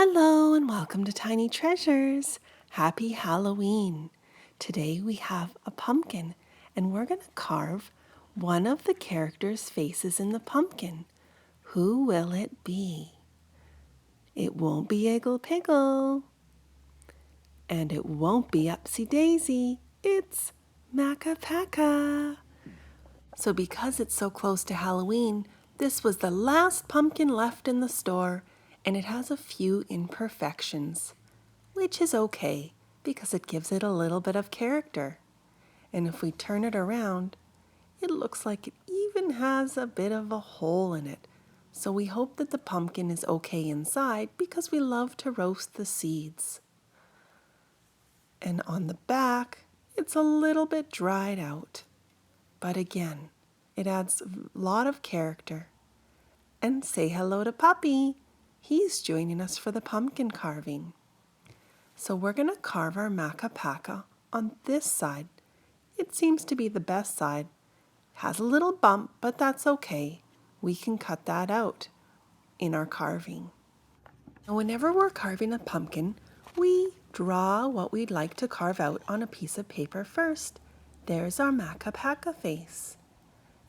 Hello and welcome to Tiny Treasures. Happy Halloween. Today we have a pumpkin and we're going to carve one of the characters' faces in the pumpkin. Who will it be? It won't be Iggle Piggle. And it won't be Upsy Daisy. It's Makka Pakka. So because it's so close to Halloween, this was the last pumpkin left in the store, and it has a few imperfections, which is okay because it gives it a little bit of character. And if we turn it around, it looks like it even has a bit of a hole in it. So we hope that the pumpkin is okay inside because we love to roast the seeds. And on the back, it's a little bit dried out. But again, it adds a lot of character. And say hello to Puppy. He's joining us for the pumpkin carving. So we're going to carve our Makka Pakka on this side. It seems to be the best side. Has a little bump, but that's okay. We can cut that out in our carving. Now, whenever we're carving a pumpkin, we draw what we'd like to carve out on a piece of paper first. There's our Makka Pakka face.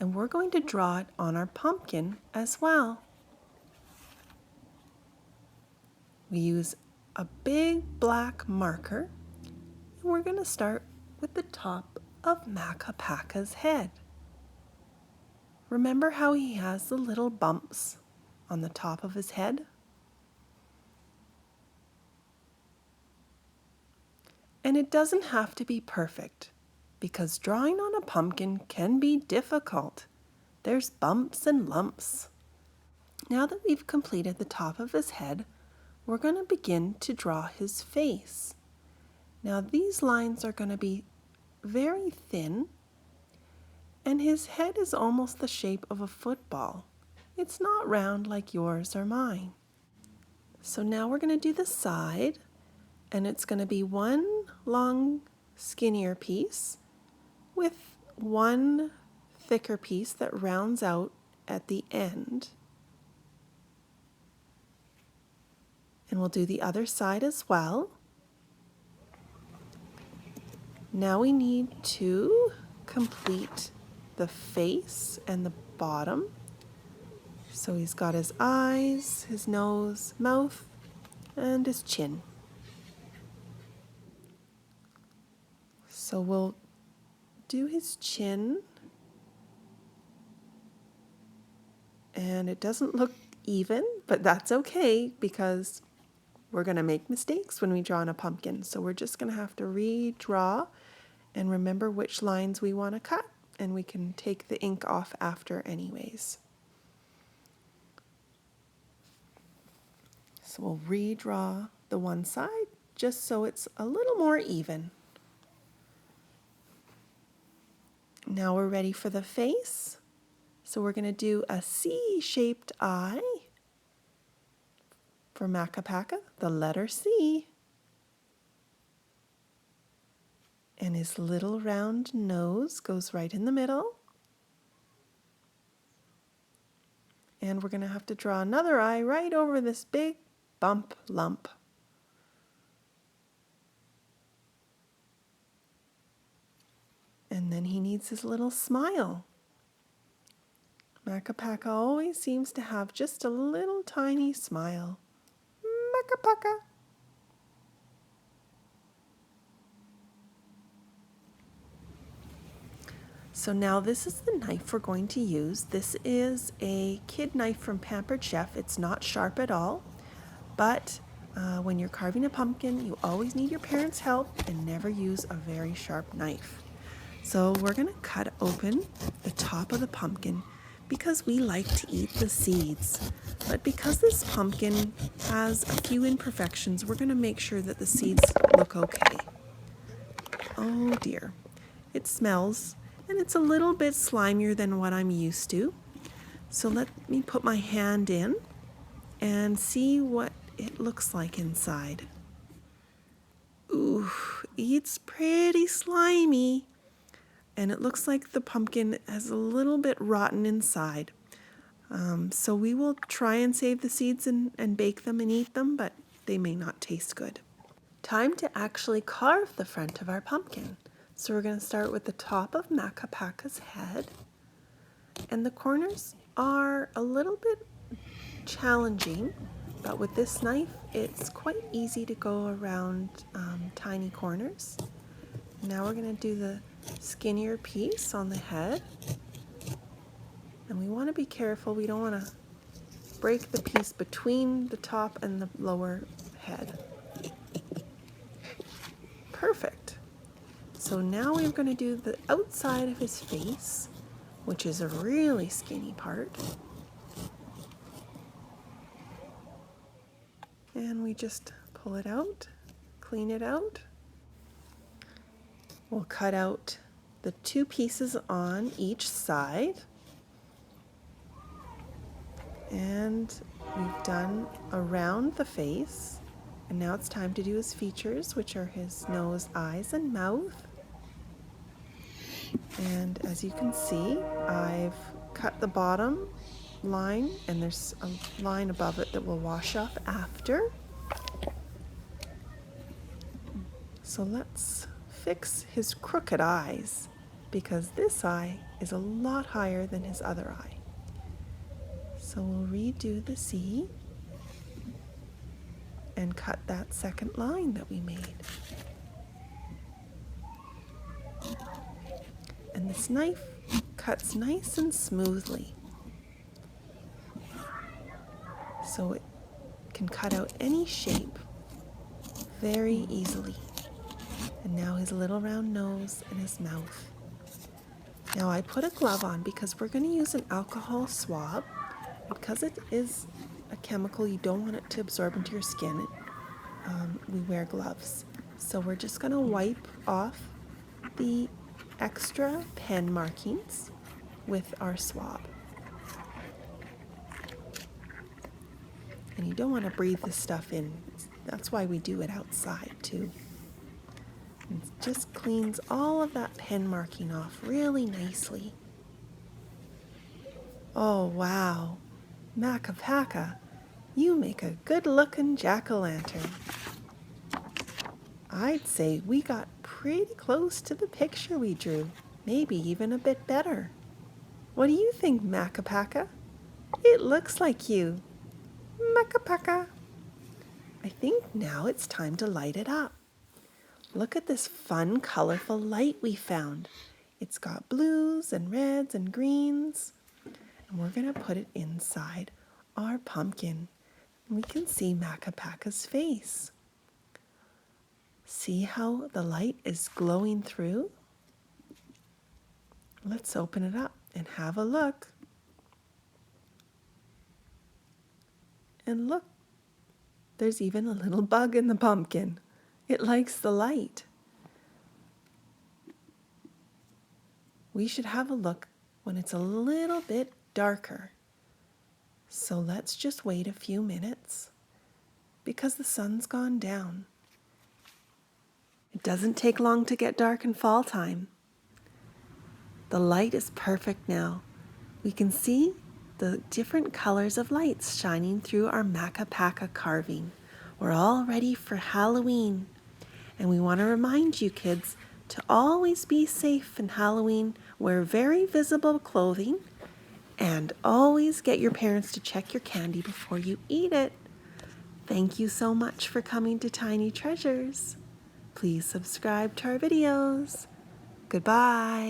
And we're going to draw it on our pumpkin as well. We use a big black marker, and we're going to start with the top of Makka Pakka's head. Remember how he has the little bumps on the top of his head? And it doesn't have to be perfect, because drawing on a pumpkin can be difficult. There's bumps and lumps. Now that we've completed the top of his head, we're going to begin to draw his face. Now these lines are going to be very thin, and his head is almost the shape of a football. It's not round like yours or mine. So now we're going to do the side, and it's going to be one long skinnier piece with one thicker piece that rounds out at the end. And we'll do the other side as well. Now we need to complete the face and the bottom. So he's got his eyes, his nose, mouth, and his chin. So we'll do his chin. And it doesn't look even, but that's okay because we're going to make mistakes when we draw on a pumpkin. So we're just going to have to redraw and remember which lines we want to cut, and we can take the ink off after anyways. So we'll redraw the one side just so it's a little more even. Now we're ready for the face. So we're going to do a C-shaped eye for Makka Pakka, the letter C. And his little round nose goes right in the middle. And we're going to have to draw another eye right over this big bump lump. And then he needs his little smile. Makka Pakka always seems to have just a little tiny smile. Makka Pakka. So now this is the knife we're going to use. This is a kid knife from Pampered Chef. It's not sharp at all, but when you're carving a pumpkin, you always need your parents' help and never use a very sharp knife. So we're going to cut open the top of the pumpkin because we like to eat the seeds. But because this pumpkin has a few imperfections, we're going to make sure that the seeds look okay. Oh dear, it smells. And it's a little bit slimier than what I'm used to. So let me put my hand in and see what it looks like inside. Ooh, it's pretty slimy. And it looks like the pumpkin has a little bit rotten inside. So we will try and save the seeds and bake them and eat them, but they may not taste good. Time to actually carve the front of our pumpkin. So we're going to start with the top of Makka Pakka's head. And the corners are a little bit challenging, but with this knife, it's quite easy to go around tiny corners. Now we're going to do the skinnier piece on the head. And we want to be careful. We don't want to break the piece between the top and the lower head. Perfect. So now we're going to do the outside of his face, which is a really skinny part. And we just pull it out, clean it out. We'll cut out the two pieces on each side. And we've done around the face. And now it's time to do his features, which are his nose, eyes, and mouth. And as you can see, I've cut the bottom line, and there's a line above it that will wash off after. So let's fix his crooked eyes, because this eye is a lot higher than his other eye. So we'll redo the C and cut that second line that we made. And this knife cuts nice and smoothly, so it can cut out any shape very easily. And now his little round nose and his mouth. Now I put a glove on because we're going to use an alcohol swab. Because it is a chemical, you don't want it to absorb into your skin. We wear gloves. So we're just going to wipe off the extra pen markings with our swab. And you don't want to breathe this stuff in. That's why we do it outside too. And it just cleans all of that pen marking off really nicely. Oh wow, Makka Pakka, you make a good-looking jack-o'-lantern. I'd say we got pretty close to the picture we drew, maybe even a bit better. What do you think, Makka Pakka? It looks like you. Makka Pakka. I think now it's time to light it up. Look at this fun, colorful light we found. It's got blues and reds and greens. And we're going to put it inside our pumpkin. And we can see Makka Pakka's face. See how the light is glowing through? Let's open it up and have a look. And look, there's even a little bug in the pumpkin. It likes the light. We should have a look when it's a little bit darker. So let's just wait a few minutes because the sun's gone down. It doesn't take long to get dark in fall time. The light is perfect now. We can see the different colors of lights shining through our Makka Pakka carving. We're all ready for Halloween. And we want to remind you kids to always be safe in Halloween, wear very visible clothing, and always get your parents to check your candy before you eat it. Thank you so much for coming to Tiny Treasures. Please subscribe to our videos. Goodbye.